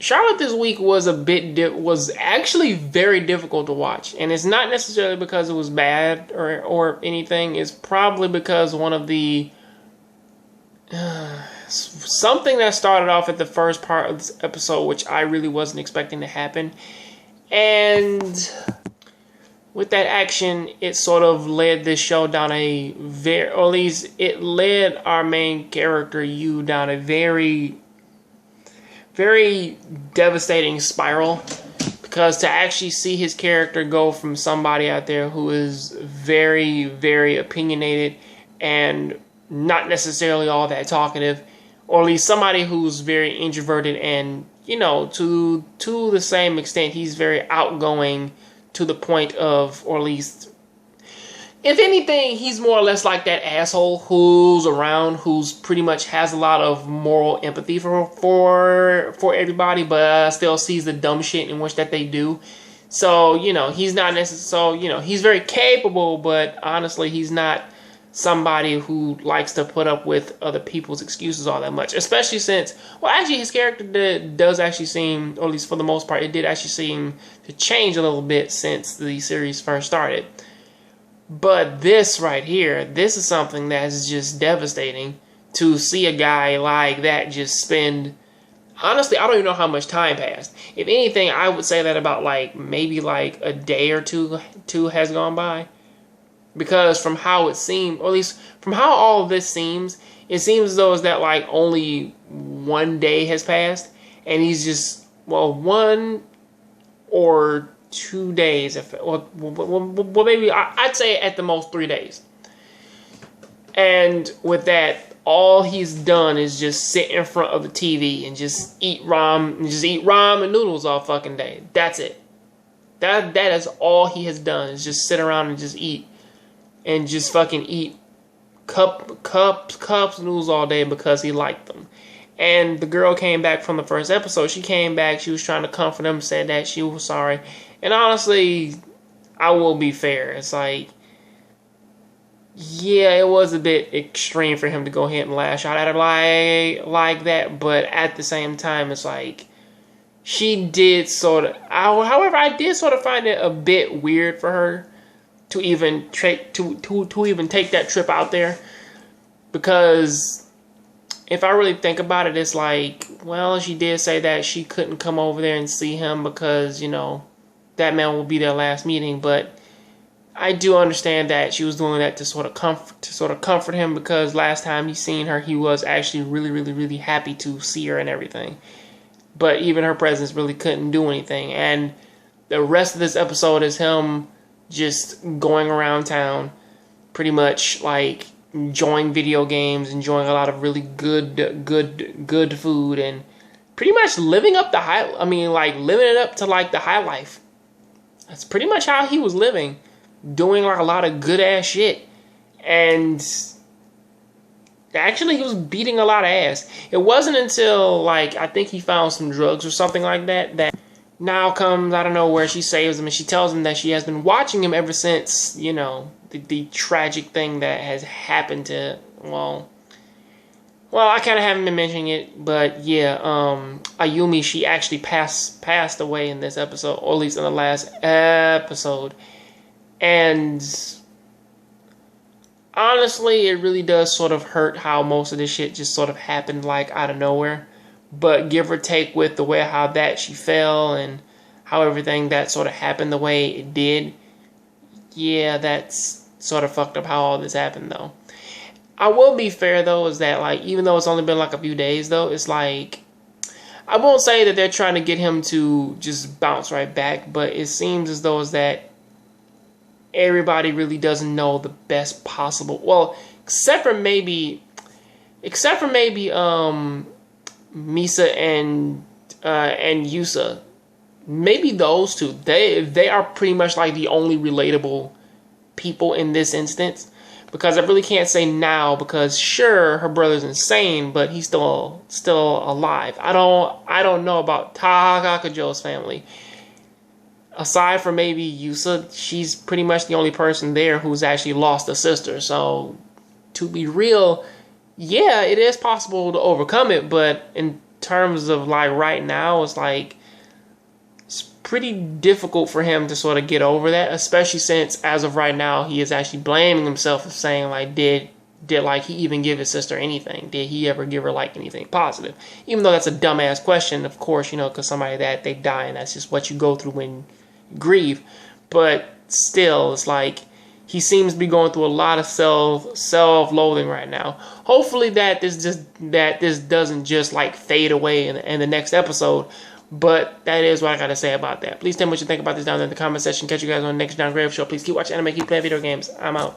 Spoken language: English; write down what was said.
Charlotte this week was was actually very difficult to watch, and it's not necessarily because it was bad or anything. It's probably because one of the something that started off at the first part of this episode, which I really wasn't expecting to happen, and with that action, it sort of led this show down or at least it led our main character, you, down a very, very devastating spiral. Because to actually see his character go from somebody out there who is very, very opinionated and not necessarily all that talkative, or at least somebody who's very introverted and, you know, to the same extent, he's very outgoing, to the point of, or at least, if anything, he's more or less like that asshole who's around, who's pretty much has a lot of moral empathy for everybody, but still sees the dumb shit in which that they do. So, you know, he's not necessarily, you know, he's very capable, but honestly, he's not somebody who likes to put up with other people's excuses all that much. Especially since, well, actually, his character does actually seem, or at least for the most part, it did actually seem to change a little bit since the series first started. But this right here, this is something that's just devastating to see a guy like that just spend. Honestly, I don't even know how much time passed. If anything, I would say that about maybe a day or two has gone by. Because from how it seemed, or at least from how all of this seems, it seems as though it's that only one day has passed, and he's just, well, 1 or 2 days, well maybe I'd say at the most 3 days. And with that, all he's done is just sit in front of the TV and just eat ramen noodles all fucking day. That's it. That is all he has done, is just sit around and just eat. And just fucking eat cups noodles all day because he liked them. And the girl came back from the first episode. She came back. She was trying to comfort him, said that she was sorry. And honestly, I will be fair. It's yeah, it was a bit extreme for him to go ahead and lash out at her like that. But at the same time, it's she did sort of. However, I did sort of find it a bit weird for her to even take that trip out there, because if I really think about it, it's well, she did say that she couldn't come over there and see him because, you know, that man will be their last meeting. But I do understand that she was doing that to sort of comfort him, because last time he seen her, he was actually really, really, really happy to see her and everything. But even her presence really couldn't do anything. And the rest of this episode is him just going around town, pretty much enjoying video games, enjoying a lot of really good food, and pretty much living up living it up to the high life. That's pretty much how he was living, doing a lot of good ass shit. And actually, he was beating a lot of ass. It wasn't until I think he found some drugs or something like that now comes out of nowhere. She saves him, and she tells him that she has been watching him ever since, you know, the tragic thing that has happened to, well, I kind of haven't been mentioning it, but yeah, Ayumi, she actually passed away in this episode, or at least in the last episode. And honestly, it really does sort of hurt how most of this shit just sort of happened out of nowhere. But give or take with the way how that she fell and how everything that sort of happened the way it did, yeah, that's sort of fucked up how all this happened, though. I will be fair, though, is that, even though it's only been a few days, though, it's I won't say that they're trying to get him to just bounce right back, but it seems as though is that everybody really doesn't know the best possible, well, except for maybe Misa and Yusa, maybe those two. They are pretty much the only relatable people in this instance, because I really can't say now, because sure, her brother's insane, but he's still alive. I don't know about Takajo's family. Aside from maybe Yusa, she's pretty much the only person there who's actually lost a sister. So to be real, yeah, it is possible to overcome it, but terms of like right now, it's like it's pretty difficult for him to sort of get over that, especially since as of right now he is actually blaming himself of saying like did like he even give his sister anything? Did he ever give her like anything positive? Even though that's a dumbass question, of course, you know, because somebody that they die and that's just what you go through when you grieve. But still, it's like he seems to be going through a lot of self-loathing right now. Hopefully that this doesn't just like fade away in the next episode. But that is what I gotta say about that. Please tell me what you think about this down there in the comment section. Catch you guys on the next Jongravesshow. Please keep watching anime, keep playing video games. I'm out.